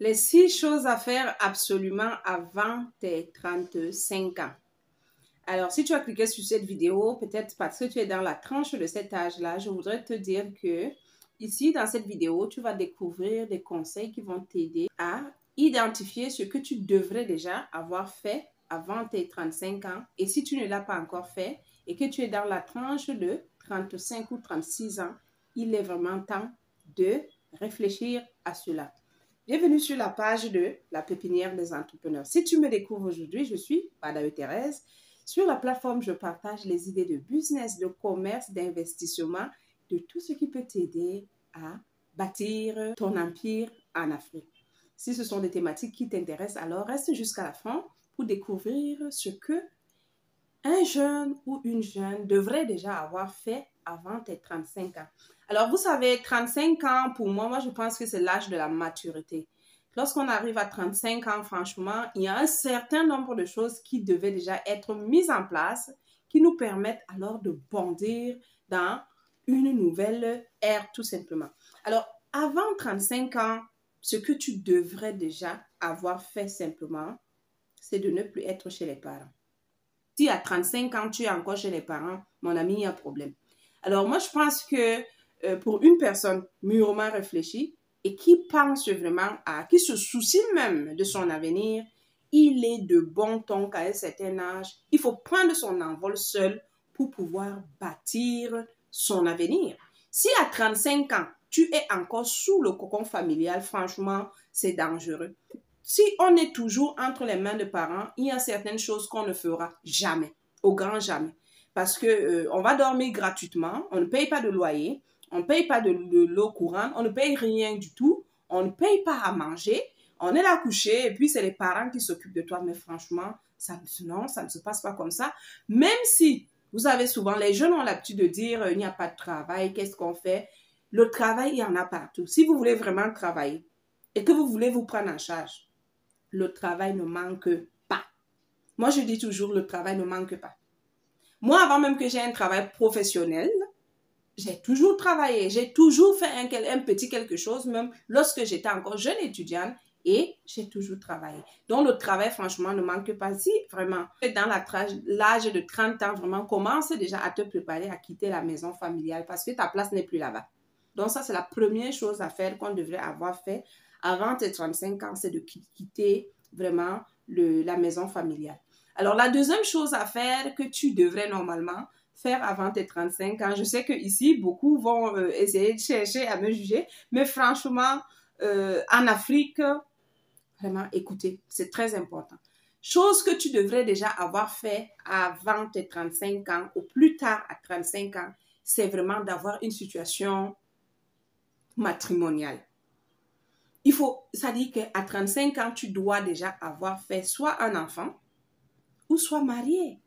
Les 6 choses à faire absolument avant tes 35 ans. Alors, si tu as cliqué sur cette vidéo, peut-être parce que tu es dans la tranche de cet âge-là, je voudrais te dire que ici, dans cette vidéo, tu vas découvrir des conseils qui vont t'aider à identifier ce que tu devrais déjà avoir fait avant tes 35 ans. Et si tu ne l'as pas encore fait et que tu es dans la tranche de 35 ou 36 ans, il est vraiment temps de réfléchir à cela. Bienvenue sur la page de la pépinière des entrepreneurs. Si tu me découvres aujourd'hui, je suis Madame Thérèse. Sur la plateforme, je partage les idées de business, de commerce, d'investissement, de tout ce qui peut t'aider à bâtir ton empire en Afrique. Si ce sont des thématiques qui t'intéressent, alors reste jusqu'à la fin pour découvrir ce que un jeune ou une jeune devrait déjà avoir fait avant tes 35 ans. Alors, vous savez, 35 ans, pour moi, je pense que c'est l'âge de la maturité. Lorsqu'on arrive à 35 ans, franchement, il y a un certain nombre de choses qui devaient déjà être mises en place, qui nous permettent alors de bondir dans une nouvelle ère, tout simplement. Alors, avant 35 ans, ce que tu devrais déjà avoir fait simplement, c'est de ne plus être chez les parents. Si à 35 ans, tu es encore chez les parents, mon ami, il y a un problème. Alors, moi, je pense que pour une personne mûrement réfléchie et qui pense vraiment qui se soucie même de son avenir, il est de bon ton qu'à un certain âge, il faut prendre son envol seul pour pouvoir bâtir son avenir. Si à 35 ans, tu es encore sous le cocon familial, franchement, c'est dangereux. Si on est toujours entre les mains de parents, il y a certaines choses qu'on ne fera jamais, au grand jamais. Parce que on va dormir gratuitement, on ne paye pas de loyer, on ne paye pas de l'eau courante, on ne paye rien du tout, on ne paye pas à manger, on est là couché et puis c'est les parents qui s'occupent de toi. Mais franchement, non, ça ne se passe pas comme ça. Même si, vous savez souvent, les jeunes ont l'habitude de dire il n'y a pas de travail, qu'est-ce qu'on fait? Le travail, il y en a partout. Si vous voulez vraiment travailler et que vous voulez vous prendre en charge, le travail ne manque pas. Moi, je dis toujours, le travail ne manque pas. Moi, avant même que j'ai un travail professionnel, j'ai toujours travaillé, j'ai toujours fait un petit quelque chose, même lorsque j'étais encore jeune étudiante, et j'ai toujours travaillé. Donc, le travail, franchement, ne manque pas. Si vraiment, dans l'âge de 30 ans, vraiment, commence déjà à te préparer à quitter la maison familiale parce que ta place n'est plus là-bas. Donc, ça, c'est la première chose à faire qu'on devrait avoir fait avant tes 35 ans, c'est de quitter vraiment la maison familiale. Alors, la deuxième chose à faire que tu devrais normalement faire avant tes 35 ans, je sais que ici, beaucoup vont essayer de chercher à me juger, mais franchement, en Afrique, vraiment, écoutez, c'est très important. Chose que tu devrais déjà avoir fait avant tes 35 ans, ou plus tard à 35 ans, c'est vraiment d'avoir une situation matrimoniale. Ça dit qu'à 35 ans, tu dois déjà avoir fait soit un enfant ou soit marié.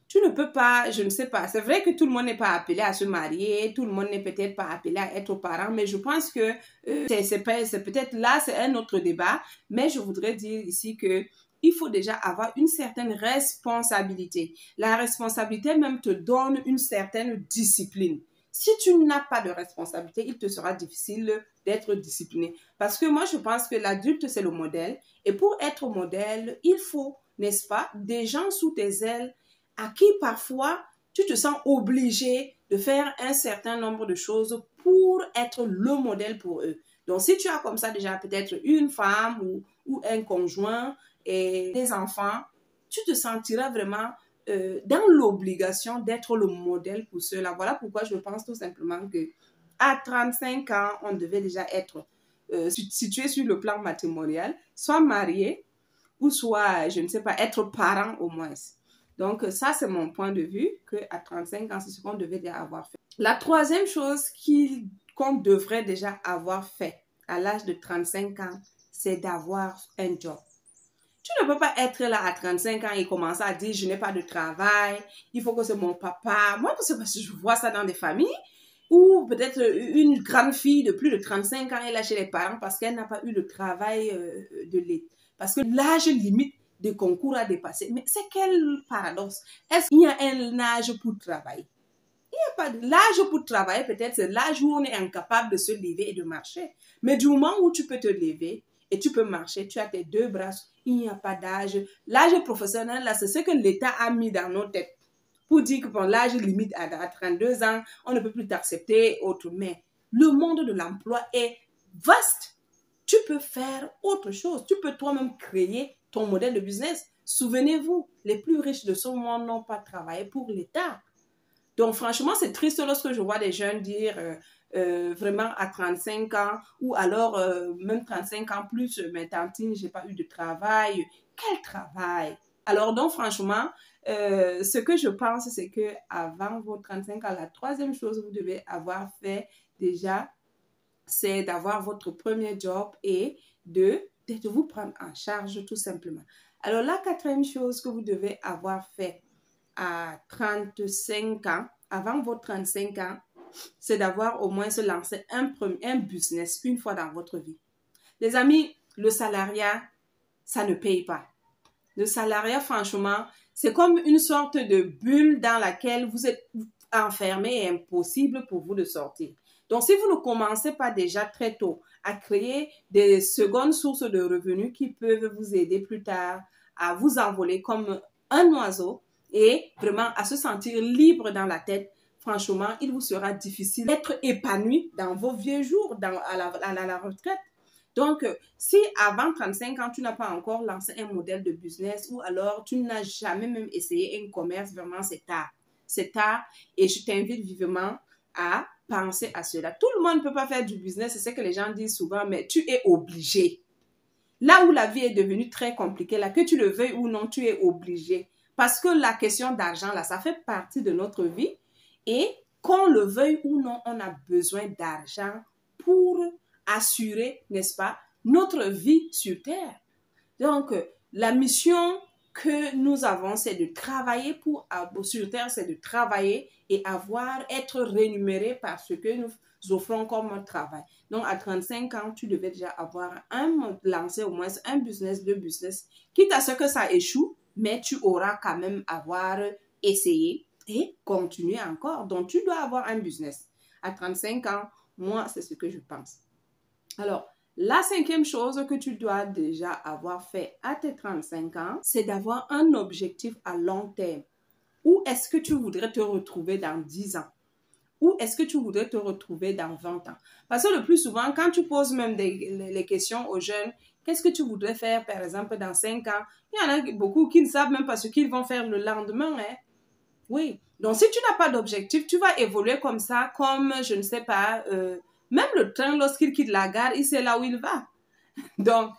Tu ne peux pas, je ne sais pas, c'est vrai que tout le monde n'est pas appelé à se marier, tout le monde n'est peut-être pas appelé à être parent, mais je pense que c'est peut-être là, c'est un autre débat, mais je voudrais dire ici que il faut déjà avoir une certaine responsabilité. La responsabilité même te donne une certaine discipline. Si tu n'as pas de responsabilité, il te sera difficile d'être discipliné. Parce que moi, je pense que l'adulte, c'est le modèle. Et pour être modèle, il faut, n'est-ce pas, des gens sous tes ailes à qui parfois tu te sens obligé de faire un certain nombre de choses pour être le modèle pour eux. Donc, si tu as comme ça déjà peut-être une femme ou un conjoint et des enfants, tu te sentiras vraiment dans l'obligation d'être le modèle pour ceux-là. Voilà pourquoi je pense tout simplement que à 35 ans, on devait déjà être situé sur le plan matrimonial, soit marié ou soit, je ne sais pas, être parent au moins. Donc, ça, c'est mon point de vue, qu'à 35 ans, c'est ce qu'on devait déjà avoir fait. La troisième chose qu'on devrait déjà avoir fait à l'âge de 35 ans, c'est d'avoir un job. Tu ne peux pas être là à 35 ans et commencer à dire, je n'ai pas de travail, il faut que c'est mon papa. Moi, c'est parce que je vois ça dans des familles où peut-être une grande fille de plus de 35 ans est là chez les parents parce qu'elle n'a pas eu de travail de l'État. Parce que l'âge limite de concours a dépassé. Mais c'est quel paradoxe? Est-ce qu'il y a un âge pour travailler? Il n'y a pas de l'âge pour travailler, peut-être c'est l'âge où on est incapable de se lever et de marcher. Mais du moment où tu peux te lever et tu peux marcher, tu as tes deux bras, il n'y a pas d'âge. L'âge professionnel, là, c'est ce que l'État a mis dans nos têtes pour dire que bon, l'âge limite à 32 ans, on ne peut plus t'accepter, autre. Mais le monde de l'emploi est vaste. Tu peux faire autre chose. Tu peux toi-même créer ton modèle de business. Souvenez-vous, les plus riches de ce monde n'ont pas travaillé pour l'État. Donc, franchement, c'est triste lorsque je vois des jeunes dire vraiment à 35 ans ou alors même 35 ans plus, mais tantine, j'ai pas eu de travail. Quel travail? Alors, donc, franchement, ce que je pense, c'est que avant vos 35 ans, la troisième chose que vous devez avoir fait déjà, c'est d'avoir votre premier job et de vous prendre en charge tout simplement. Alors, la quatrième chose que vous devez avoir fait à 35 ans, avant vos 35 ans, c'est d'avoir au moins se lancer un business une fois dans votre vie. Les amis, le salariat, ça ne paye pas. Le salariat, franchement, c'est comme une sorte de bulle dans laquelle vous êtes enfermé et impossible pour vous de sortir. Donc, si vous ne commencez pas déjà très tôt à créer des secondes sources de revenus qui peuvent vous aider plus tard à vous envoler comme un oiseau et vraiment à se sentir libre dans la tête, franchement, il vous sera difficile d'être épanoui dans vos vieux jours, à la retraite. Donc, si avant 35 ans, tu n'as pas encore lancé un modèle de business ou alors tu n'as jamais même essayé un commerce, vraiment, c'est tard. C'est tard et je t'invite vivement à penser à cela. Tout le monde ne peut pas faire du business, c'est ce que les gens disent souvent, mais tu es obligé. Là où la vie est devenue très compliquée, là, que tu le veuilles ou non, tu es obligé. Parce que la question d'argent, là, ça fait partie de notre vie et qu'on le veuille ou non, on a besoin d'argent pour assurer, n'est-ce pas, notre vie sur Terre. Donc, la mission que nous avons, c'est de travailler sur Terre, c'est de travailler et être rémunéré par ce que nous offrons comme travail. Donc, à 35 ans, tu devais déjà lancer au moins un business, deux business, quitte à ce que ça échoue, mais tu auras quand même essayé et continuer encore. Donc, tu dois avoir un business. À 35 ans, moi, c'est ce que je pense. Alors, la cinquième chose que tu dois déjà avoir fait à tes 35 ans, c'est d'avoir un objectif à long terme. Où est-ce que tu voudrais te retrouver dans 10 ans? Où est-ce que tu voudrais te retrouver dans 20 ans? Parce que le plus souvent, quand tu poses même les questions aux jeunes, qu'est-ce que tu voudrais faire, par exemple, dans 5 ans? Il y en a beaucoup qui ne savent même pas ce qu'ils vont faire le lendemain, hein? Oui. Donc, si tu n'as pas d'objectif, tu vas évoluer comme ça, comme, je ne sais pas, même le train, lorsqu'il quitte la gare, il sait là où il va. Donc,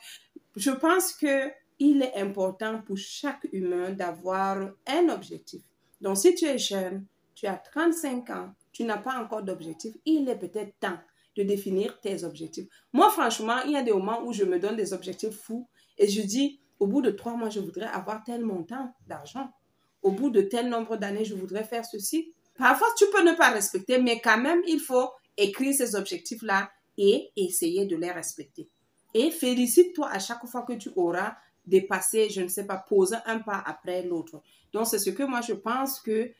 je pense qu'il est important pour chaque humain d'avoir un objectif. Donc, si tu es jeune, tu as 35 ans, tu n'as pas encore d'objectif, il est peut-être temps de définir tes objectifs. Moi, franchement, il y a des moments où je me donne des objectifs fous et je dis, au bout de 3 mois, je voudrais avoir tel montant d'argent. Au bout de tel nombre d'années, je voudrais faire ceci. Parfois, tu peux ne pas respecter, mais quand même, il faut écrire ces objectifs-là et essayer de les respecter. Et félicite-toi à chaque fois que tu auras dépassé, je ne sais pas, posé un pas après l'autre. Donc, c'est ce que moi, je pense que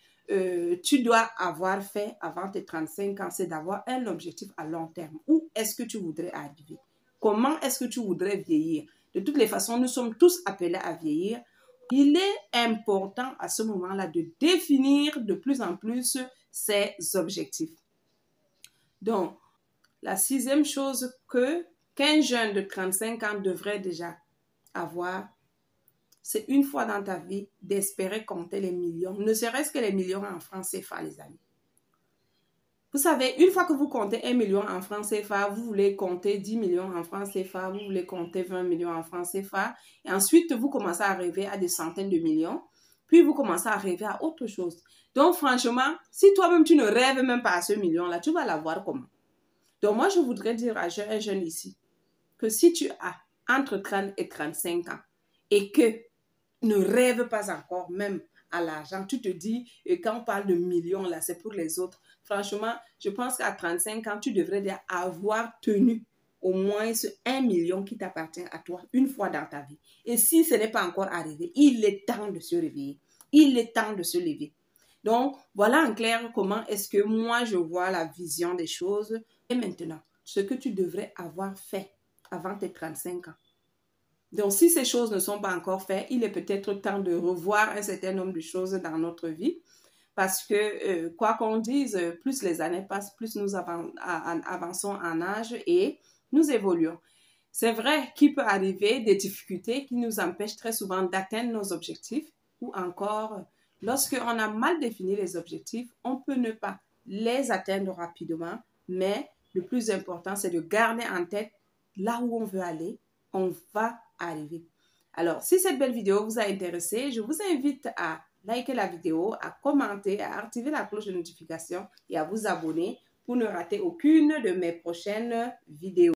tu dois avoir fait avant tes 35 ans, c'est d'avoir un objectif à long terme. Où est-ce que tu voudrais arriver? Comment est-ce que tu voudrais vieillir? De toutes les façons, nous sommes tous appelés à vieillir. Il est important à ce moment-là de définir de plus en plus ces objectifs. Donc, la sixième chose qu'un jeune de 35 ans devrait déjà avoir, c'est une fois dans ta vie d'espérer compter les millions, ne serait-ce que les millions en francs CFA, les amis. Vous savez, une fois que vous comptez 1 million en francs CFA, vous voulez compter 10 millions en francs CFA, vous voulez compter 20 millions en francs CFA, et ensuite vous commencez à rêver à des centaines de millions, puis vous commencez à rêver à autre chose. Donc franchement, si toi-même tu ne rêves même pas à ce million-là, tu vas l'avoir comment? Donc moi, je voudrais dire à un jeune ici que si tu as entre 30 et 35 ans et que ne rêve pas encore même à l'argent, tu te dis, et quand on parle de millions, là, c'est pour les autres. Franchement, je pense qu'à 35 ans, tu devrais déjà avoir tenu au moins ce 1 million qui t'appartient à toi une fois dans ta vie. Et si ce n'est pas encore arrivé, il est temps de se réveiller. Il est temps de se lever. Donc, voilà en clair comment est-ce que moi, je vois la vision des choses. Et maintenant, ce que tu devrais avoir fait avant tes 35 ans. Donc, si ces choses ne sont pas encore faites, il est peut-être temps de revoir un certain nombre de choses dans notre vie. Parce que, quoi qu'on dise, plus les années passent, plus nous avançons en âge et nous évoluons. C'est vrai qu'il peut arriver des difficultés qui nous empêchent très souvent d'atteindre nos objectifs ou encore, lorsqu'on a mal défini les objectifs, on peut ne pas les atteindre rapidement, mais le plus important, c'est de garder en tête là où on veut aller, on va arriver. Alors, si cette belle vidéo vous a intéressé, je vous invite à liker la vidéo, à commenter, à activer la cloche de notification et à vous abonner pour ne rater aucune de mes prochaines vidéos.